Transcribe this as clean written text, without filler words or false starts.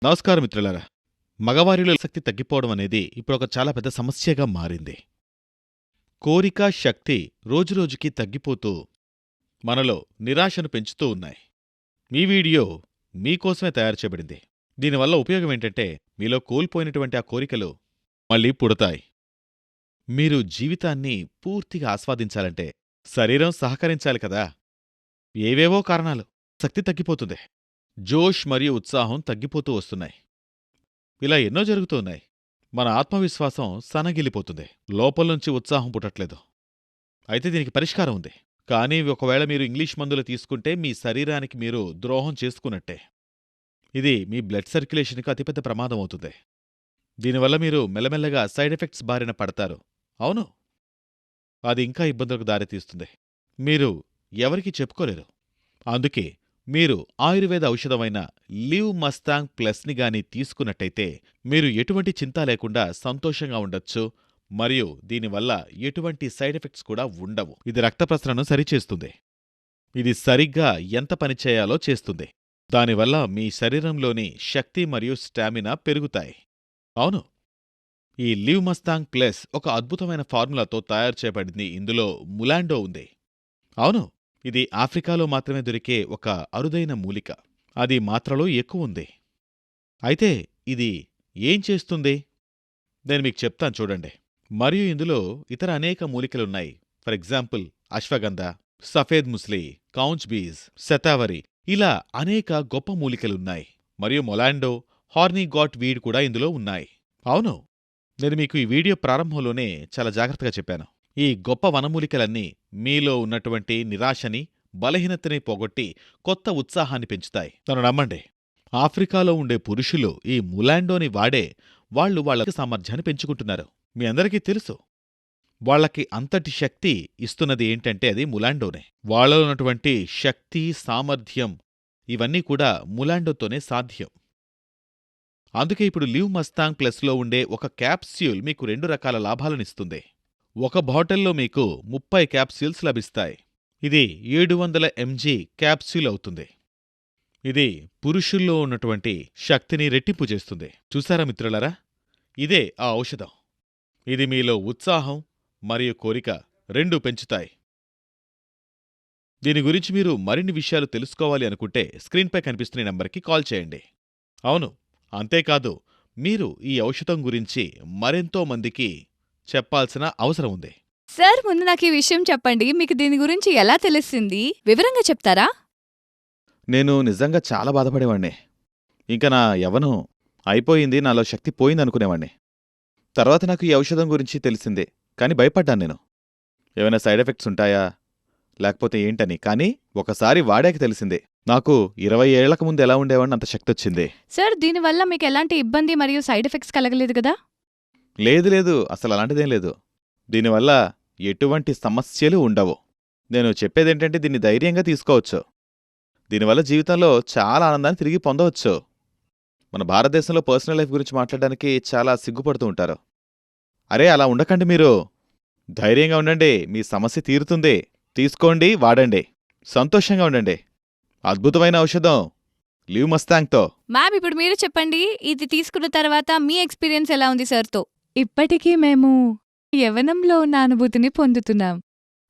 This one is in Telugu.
నమస్కారం మిత్రులారా. మగవారిలో శక్తి తగ్గిపోవడం అనేది ఇప్పుడొక చాలా పెద్ద సమస్యగా మారింది. కోరిక, శక్తి రోజురోజుకీ తగ్గిపోతూ మనలో నిరాశను పెంచుతూ ఉన్నాయి. ఈ వీడియో మీకోసమే తయారు చేయబడింది. దీనివల్ల ఉపయోగమేంటంటే మీలో కోల్పోయినటువంటి ఆ కోరికలు మళ్ళీ పుడతాయి. మీరు జీవితాన్ని పూర్తిగా ఆస్వాదించాలంటే శరీరం సహకరించాలి కదా. ఏవేవో కారణాలు శక్తి తగ్గిపోతుంది. జోష్ మరియు ఉత్సాహం తగ్గిపోతూ వస్తున్నాయి. ఇలా ఎన్నో జరుగుతూ ఉన్నాయి. మన ఆత్మవిశ్వాసం సన్నగిల్లిపోతుంది. లోపల్నుంచి ఉత్సాహం పుట్టట్లేదు. అయితే దీనికి పరిష్కారం ఉంది. కానీ ఒకవేళ మీరు ఇంగ్లీష్ మందులు తీసుకుంటే మీ శరీరానికి మీరు ద్రోహం చేసుకున్నట్టే. ఇది మీ బ్లడ్ సర్క్యులేషన్కి అతిపెద్ద ప్రమాదం అవుతుంది. దీనివల్ల మీరు మెల్లమెల్లగా సైడ్ ఎఫెక్ట్స్ బారిన పడతారు. అవును, అది ఇంకా ఇబ్బందులకు దారితీస్తుంది. మీరు ఎవరికీ చెప్పుకోలేరు. అందుకే మీరు ఆయుర్వేద ఔషధమైన లివ్ మస్తాంగ్ ప్లస్ని గాని తీసుకున్నట్టయితే మీరు ఎటువంటి చింత లేకుండా సంతోషంగా ఉండొచ్చు. మరియు దీనివల్ల ఎటువంటి సైడ్ ఎఫెక్ట్స్ కూడా ఉండవు. ఇది రక్త ప్రసరణను సరిచేస్తుంది. ఇది సరిగ్గా ఎంత పనిచేయాలో చేస్తుంది. దానివల్ల మీ శరీరంలోని శక్తి మరియు స్టామినా పెరుగుతాయి. అవును, ఈ లివ్ మస్తాంగ్ ప్లస్ ఒక అద్భుతమైన ఫార్ములాతో తయారు చేయబడింది. ఇందులో ములాండో ఉంది. అవును, ఇది ఆఫ్రికాలో మాత్రమే దొరికే ఒక అరుదైన మూలిక. అది మాత్రలో ఎక్కువుంది. అయితే ఇది ఏం చేస్తుంది? నేను మీకు చెప్తాను చూడండి. మరియు ఇందులో ఇతర అనేక మూలికలున్నాయి. ఫర్ ఎగ్జాంపుల్ అశ్వగంధ, సఫేద్ ముస్లి, కౌంచ్ బీజ్, శతావరి, ఇలా అనేక గొప్ప మూలికలున్నాయి. మరియు మొలాండో, హార్నీ గాట్ వీడ్ కూడా ఇందులో ఉన్నాయి. అవును, నేను మీకు ఈ వీడియో ప్రారంభంలోనే చాలా జాగ్రత్తగా చెప్పాను. ఈ గొప్ప వనమూలికలన్నీ మీలో ఉన్నటువంటి నిరాశని, బలహీనతని పోగొట్టి కొత్త ఉత్సాహాన్ని పెంచుతాయి. నన్ను నమ్మండి, ఆఫ్రికాలో ఉండే పురుషులు ఈ ములాండోని వాడే వాళ్ళ సామర్థ్యాన్ని పెంచుకుంటున్నారు. మీ అందరికీ తెలుసు, వాళ్లకి అంతటి శక్తి ఇస్తున్నది ఏంటంటే అది ములాండోనే. వాళ్ళలో ఉన్నటువంటి శక్తి, సామర్థ్యం ఇవన్నీ కూడా ములాండోతోనే సాధ్యం. అందుకే ఇప్పుడు లివ్ మస్తాంగ్ ప్లస్లో ఉండే ఒక క్యాప్స్యూల్ మీకు 2 రకాల లాభాలనిస్తుంది. ఒక బాటిల్లో మీకు 30 క్యాప్సూల్స్ లభిస్తాయి. ఇది 700 mg క్యాప్సూల్ అవుతుంది. ఇది పురుషుల్లో ఉన్నటువంటి శక్తిని రెట్టింపు చేస్తుంది. చూసారా మిత్రులారా, ఇదే ఆ ఔషధం. ఇది మీలో ఉత్సాహం మరియు కోరిక రెండూ పెంచుతాయి. దీని గురించి మీరు మరిన్ని విషయాలు తెలుసుకోవాలి అనుకుంటే స్క్రీన్పై కనిపిస్తున్న నంబర్కి కాల్ చేయండి. అవును, అంతేకాదు, మీరు ఈ ఔషధం గురించి మరెంతో మందికి చెప్పాల్సిన అవసరం ఉంది. సార్, ముందు నాకు ఈ విషయం చెప్పండి. మీకు దీని గురించి ఎలా తెలిసింది? వివరంగా చెప్తారా? నేను నిజంగా చాలా బాధపడేవాణ్ణి. ఇంక నా యవ్వనం అయిపోయింది, నాలో శక్తి పోయిందనుకునేవాణ్ణి. తర్వాత నాకు ఈ ఔషధం గురించి తెలిసిందే. కాని భయపడ్డాను నేను. ఏమైనా సైడ్ ఎఫెక్ట్స్ ఉంటాయా లేకపోతే ఏంటని. కానీ ఒకసారి వాడాక తెలిసిందే. నాకు 20 ఏళ్లకు ముందు ఎలా ఉండేవాడిని అంత శక్తి వచ్చింది. సార్, దీనివల్ల మీకు ఎలాంటి ఇబ్బంది మరియు సైడ్ ఎఫెక్ట్స్ కలగలేదు కదా? లేదు, అసలు అలాంటిదేం లేదు. దీనివల్ల ఎటువంటి సమస్యలు ఉండవు. నేను చెప్పేదేంటంటే దీన్ని ధైర్యంగా తీసుకోవచ్చు. దీనివల్ల జీవితంలో చాలా ఆనందాన్ని తిరిగి పొందవచ్చు. మన భారతదేశంలో పర్సనల్ లైఫ్ గురించి మాట్లాడడానికి చాలా సిగ్గుపడుతూ ఉంటారు. అరే, అలా ఉండకండి. మీరు ధైర్యంగా ఉండండి. మీ సమస్య తీరుతుంది. తీసుకోండి, వాడండి, సంతోషంగా ఉండండి. అద్భుతమైన ఔషధం లివ్ మస్తాంగ్తో. మ్యామ్, ఇప్పుడు మీరు చెప్పండి, ఇది తీసుకున్న తర్వాత మీ ఎక్స్పీరియన్స్ ఎలా ఉంది సార్తో? ఇప్పటికీ మేము యవ్వనంలో ఉన్న అనుభూతిని పొందుతున్నాం.